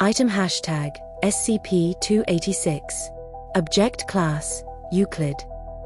Item hashtag SCP-286. Object Class Euclid.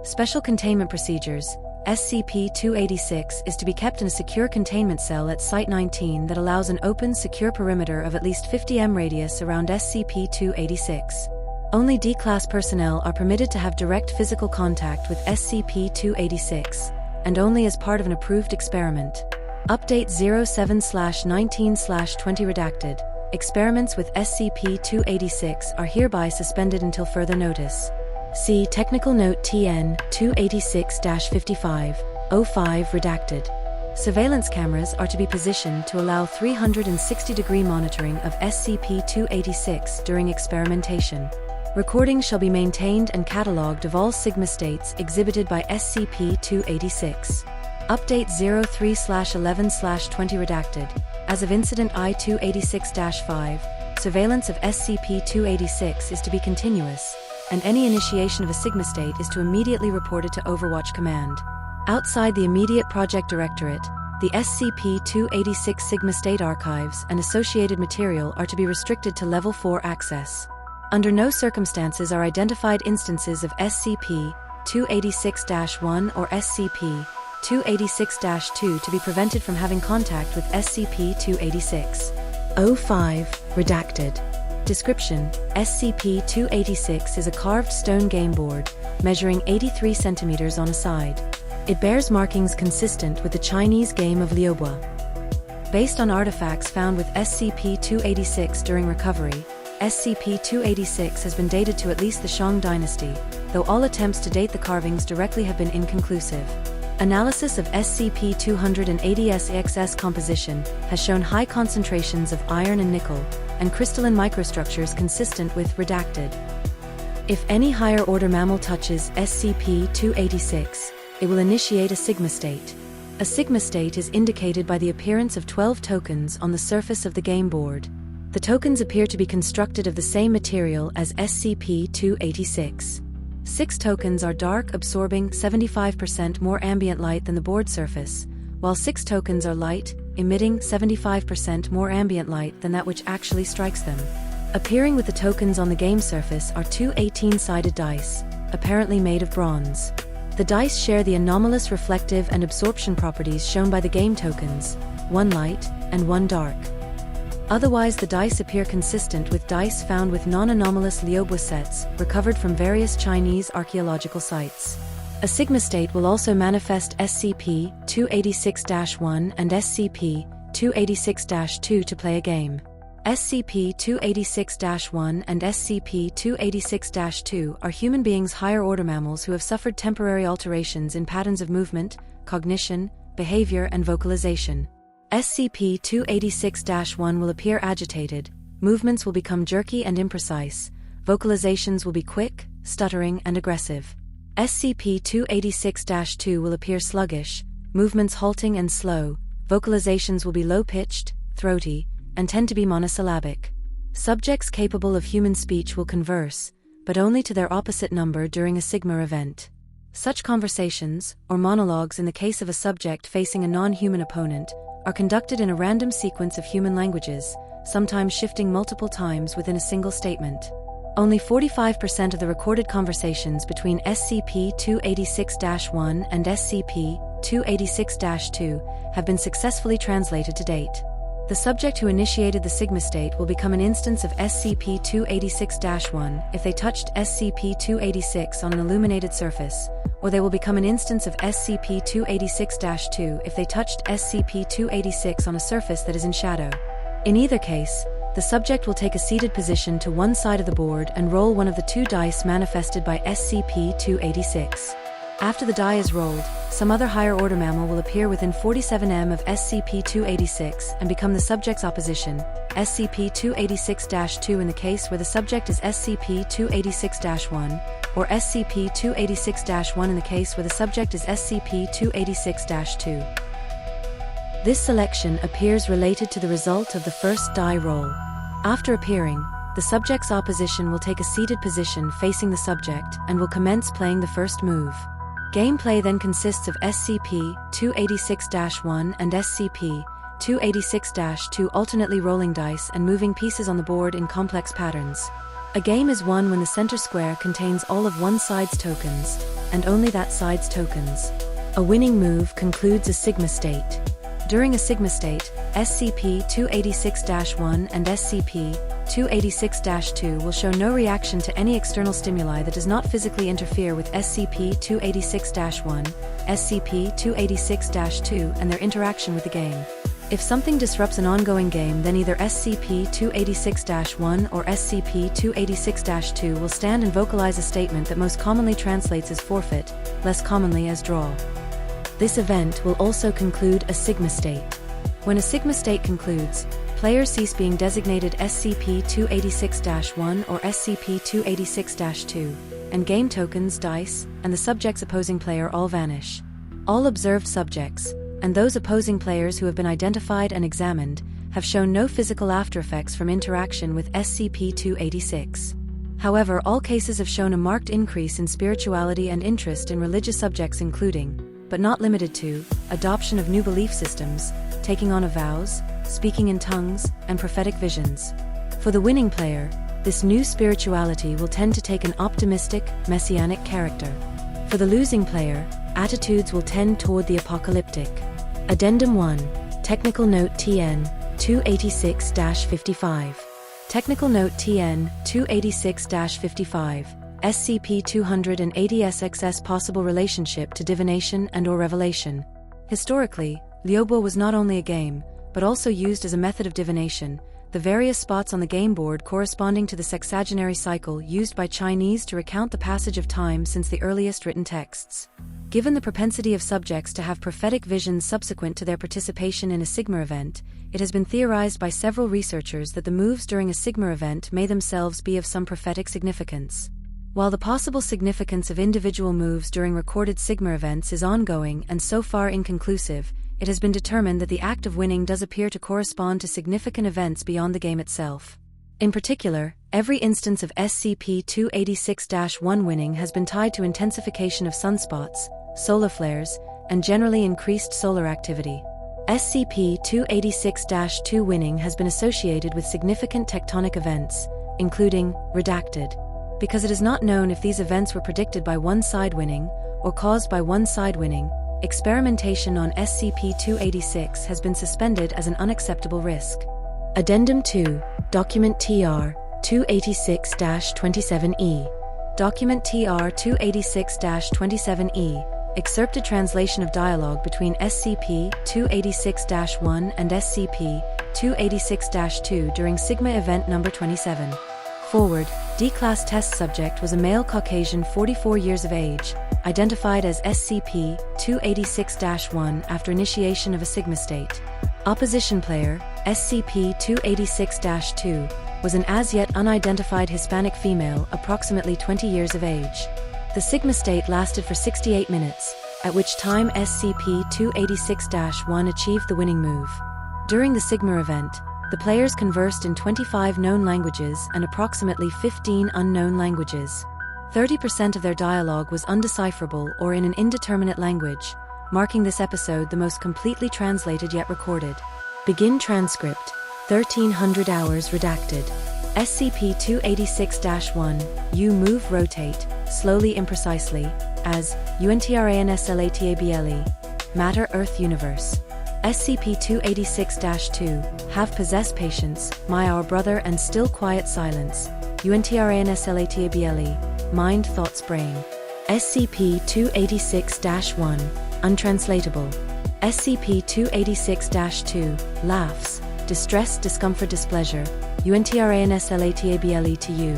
Special Containment Procedures. SCP-286 is to be kept in a secure containment cell at Site-19 that allows an open, secure perimeter of at least 50 m radius around SCP-286. Only D-Class personnel are permitted to have direct physical contact with SCP-286, and only as part of an approved experiment. Update 07/19/20 redacted. Experiments with SCP-286 are hereby suspended until further notice. See Technical Note TN 286-55, 05 redacted. Surveillance cameras are to be positioned to allow 360-degree monitoring of SCP-286 during experimentation. Recordings shall be maintained and catalogued of all Sigma states exhibited by SCP-286. Update 03/11/20 redacted. As of Incident I-286-5, surveillance of SCP-286 is to be continuous, and any initiation of a Sigma state is to immediately report it to Overwatch Command. Outside the immediate Project Directorate, the SCP-286 Sigma State archives and associated material are to be restricted to Level 4 access. Under no circumstances are identified instances of SCP-286-1 or SCP-286-2 to be prevented from having contact with SCP-286. 05 redacted. Description: SCP-286 is a carved stone game board, measuring 83 centimeters on a side. It bears markings consistent with the Chinese game of Liuba. Based on artifacts found with SCP-286 during recovery, SCP-286 has been dated to at least the Shang Dynasty, though all attempts to date the carvings directly have been inconclusive. Analysis of SCP-280's XS composition has shown high concentrations of iron and nickel, and crystalline microstructures consistent with redacted. If any higher-order mammal touches SCP-286, it will initiate a Sigma state. A Sigma state is indicated by the appearance of 12 tokens on the surface of the game board. The tokens appear to be constructed of the same material as SCP-286. 6 tokens are dark, absorbing 75% more ambient light than the board surface, while 6 tokens are light, emitting 75% more ambient light than that which actually strikes them. Appearing with the tokens on the game surface are 2 18-sided dice, apparently made of bronze. The dice share the anomalous reflective and absorption properties shown by the game tokens, 1 light and 1 dark. Otherwise, the dice appear consistent with dice found with non-anomalous Liuba sets recovered from various Chinese archaeological sites. A Sigma state will also manifest SCP-286-1 and SCP-286-2 to play a game. SCP-286-1 and SCP-286-2 are human beings' higher-order mammals who have suffered temporary alterations in patterns of movement, cognition, behavior, and vocalization. SCP-286-1 will appear agitated, movements will become jerky and imprecise, vocalizations will be quick, stuttering, and aggressive. SCP-286-2 will appear sluggish, movements halting and slow, vocalizations will be low-pitched, throaty, and tend to be monosyllabic. Subjects capable of human speech will converse, but only to their opposite number during a Sigma event. Such conversations, or monologues in the case of a subject facing a non-human opponent, are conducted in a random sequence of human languages, sometimes shifting multiple times within a single statement. Only 45% of the recorded conversations between SCP-286-1 and SCP-286-2 have been successfully translated to date. The subject who initiated the Sigma state will become an instance of SCP-286-1 if they touched SCP-286 on an illuminated surface, or they will become an instance of SCP-286-2 if they touched SCP-286 on a surface that is in shadow. In either case, the subject will take a seated position to one side of the board and roll one of the 2 dice manifested by SCP-286. After the die is rolled, some other higher-order mammal will appear within 47 m of SCP-286 and become the subject's opposition, SCP-286-2 in the case where the subject is SCP-286-1, or SCP-286-1 in the case where the subject is SCP-286-2. This selection appears related to the result of the first die roll. After appearing, the subject's opposition will take a seated position facing the subject and will commence playing the first move. Gameplay then consists of SCP-286-1 and SCP SCP-286-2 alternately rolling dice and moving pieces on the board in complex patterns. A game is won when the center square contains all of one side's tokens, and only that side's tokens. A winning move concludes a Sigma state. During a Sigma state, SCP-286-1 and SCP-286-2 will show no reaction to any external stimuli that does not physically interfere with SCP-286-1, SCP-286-2 and their interaction with the game. If something disrupts an ongoing game, then either SCP-286-1 or SCP-286-2 will stand and vocalize a statement that most commonly translates as forfeit, less commonly as draw. This event will also conclude a Sigma state. When a Sigma state concludes, players cease being designated SCP-286-1 or SCP-286-2, and game tokens, dice, and the subject's opposing player all vanish. All observed subjects, and those opposing players who have been identified and examined, have shown no physical aftereffects from interaction with SCP-286. However, all cases have shown a marked increase in spirituality and interest in religious subjects, including, but not limited to, adoption of new belief systems, taking on of vows, speaking in tongues, and prophetic visions. For the winning player, this new spirituality will tend to take an optimistic, messianic character. For the losing player, attitudes will tend toward the apocalyptic. Addendum 1. Technical Note TN 286-55. Technical Note TN 286-55. SCP-286's possible relationship to divination and/or revelation. Historically, Liubo was not only a game, but also used as a method of divination, the various spots on the game board corresponding to the sexagenary cycle used by Chinese to recount the passage of time since the earliest written texts. Given the propensity of subjects to have prophetic visions subsequent to their participation in a Sigma event, it has been theorized by several researchers that the moves during a Sigma event may themselves be of some prophetic significance. While the possible significance of individual moves during recorded Sigma events is ongoing and so far inconclusive, it has been determined that the act of winning does appear to correspond to significant events beyond the game itself. In particular, every instance of SCP-286-1 winning has been tied to intensification of sunspots, solar flares, and generally increased solar activity. SCP-286-2 winning has been associated with significant tectonic events, including redacted. Because it is not known if these events were predicted by one side winning, or caused by one side winning, experimentation on SCP-286 has been suspended as an unacceptable risk. Addendum 2. Document TR 286-27E. Document TR 286-27E. Excerpted translation of dialogue between SCP-286-1 and SCP-286-2 during Sigma Event Number 27. Forward, D-Class test subject was a male Caucasian 44 years of age, identified as SCP-286-1 after initiation of a Sigma state. Opposition player, SCP-286-2, was an as-yet unidentified Hispanic female approximately 20 years of age. The Sigma state lasted for 68 minutes, at which time SCP-286-1 achieved the winning move. During the Sigma event, the players conversed in 25 known languages and approximately 15 unknown languages. 30% of their dialogue was undecipherable or in an indeterminate language, marking this episode the most completely translated yet recorded. Begin transcript. 1300 hours redacted. SCP-286-1, U move rotate, slowly imprecisely, as UNTRANSLATABLE. Matter Earth Universe. SCP-286-2, have possess patience, my our brother and still quiet silence, UNTRANSLATABLE, mind thoughts brain. SCP-286-1, untranslatable. SCP-286-2, laughs, distress discomfort displeasure, UNTRANSLATABLE to you.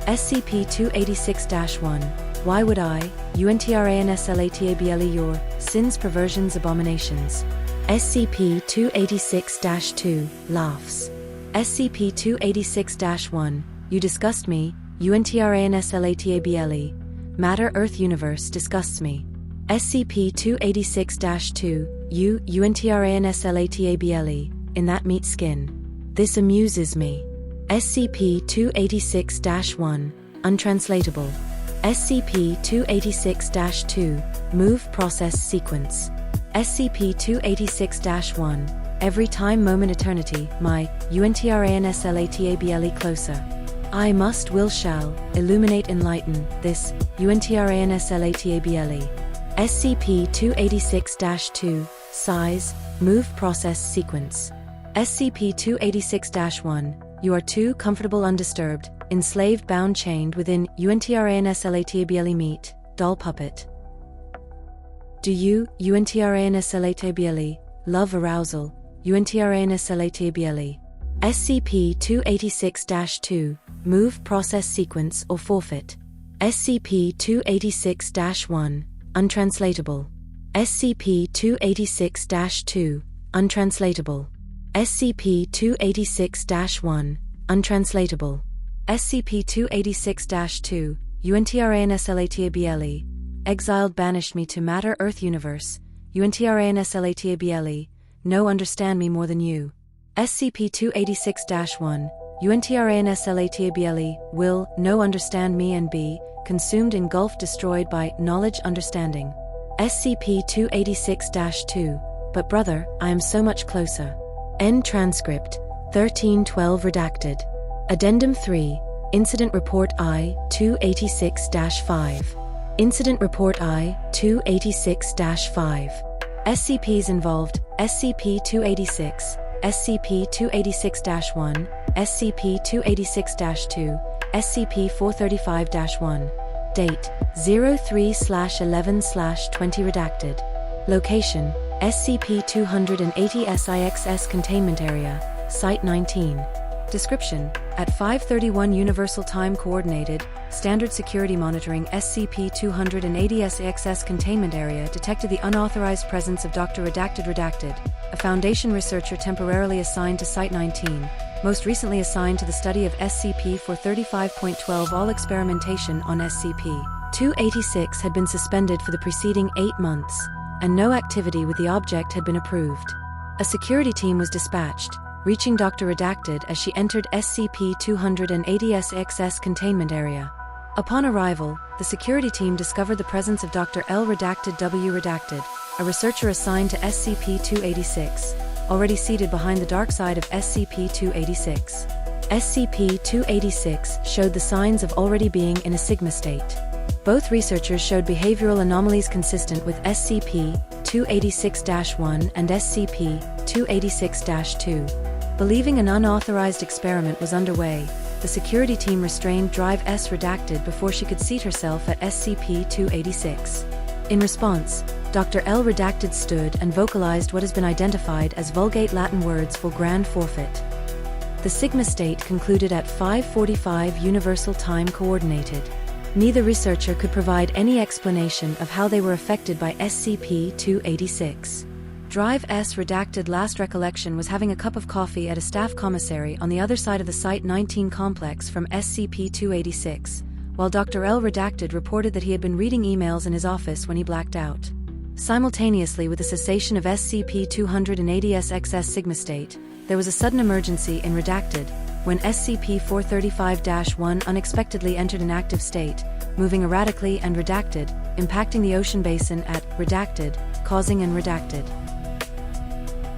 SCP-286-1, why would I, UNTRANSLATABLE your, sins perversions abominations. SCP-286-2, laughs. SCP-286-1, you disgust me, UNTRANSLATABLE, matter Earth Universe disgusts me. SCP-286-2, you, UNTRANSLATABLE, in that meat skin. This amuses me. SCP-286-1, untranslatable. SCP-286-2, move process sequence. SCP-286-1, every time, moment, eternity, my, UNTRANSLATABLE closer. I must, will, shall, illuminate, enlighten, this, UNTRANSLATABLE. SCP-286-2, size, move, process, sequence. SCP-286-1, you are too comfortable, undisturbed, enslaved, bound, chained within UNTRANSLATABLE meat, doll puppet. Do you, UNTRANSLATABLE, love arousal, UNTRANSLATABLE. SCP-286-2, move, process, sequence, or forfeit. SCP-286-1, untranslatable. SCP-286-2, untranslatable. SCP-286-1, untranslatable. SCP-286-2, UNTRANSLATABLE, exiled, banished me to matter, earth, universe, UNTRANSLATABLE, no, understand me more than you. SCP-286-1, UNTRANSLATABLE, will, no, understand me and be, consumed, engulfed, destroyed by, knowledge, understanding. SCP-286-2, but brother, I am so much closer. End transcript, 1312 redacted. Addendum 3, Incident Report I-286-5. Incident Report I-286-5. SCPs involved, SCP-286, SCP-286-1, SCP-286-2, SCP-435-1. Date, 03/11/20 redacted. Location, SCP-280-SIXS Containment Area, Site 19. Description, at 5:31 Universal Time Coordinated, Standard Security Monitoring SCP-280-SIXS Containment Area detected the unauthorized presence of Dr. Redacted, a Foundation researcher temporarily assigned to Site 19, most recently assigned to the study of SCP-435.12. All experimentation on SCP-286 had been suspended for the preceding 8 months, and no activity with the object had been approved. A security team was dispatched, reaching Dr. Redacted as she entered SCP-280-SIXS Containment Area. Upon arrival, the security team discovered the presence of Dr. L. Redacted W. Redacted, a researcher assigned to SCP-286, already seated behind the dark side of SCP-286. SCP-286 showed the signs of already being in a Sigma state. Both researchers showed behavioral anomalies consistent with SCP-286-1 and SCP-286-2. Believing an unauthorized experiment was underway, the security team restrained Drive S Redacted before she could seat herself at SCP-286. In response, Dr. L. Redacted stood and vocalized what has been identified as Vulgate Latin words for grand forfeit. The Sigma state concluded at 5:45 Universal Time Coordinated. Neither researcher could provide any explanation of how they were affected by SCP-286. Drive S Redacted last recollection was having a cup of coffee at a staff commissary on the other side of the Site 19 complex from SCP-286, while Dr. L. Redacted reported that he had been reading emails in his office when he blacked out. Simultaneously with the cessation of SCP-280-SXS Sigma state, there was a sudden emergency in Redacted, when SCP-435-1 unexpectedly entered an active state, moving erratically and redacted, impacting the ocean basin at Redacted, causing an redacted.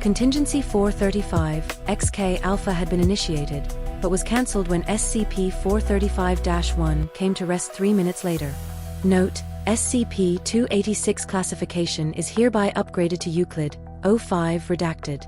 Contingency 435-XK Alpha had been initiated, but was cancelled when SCP-435-1 came to rest 3 minutes later. Note, SCP-286 classification is hereby upgraded to Euclid, 05 redacted.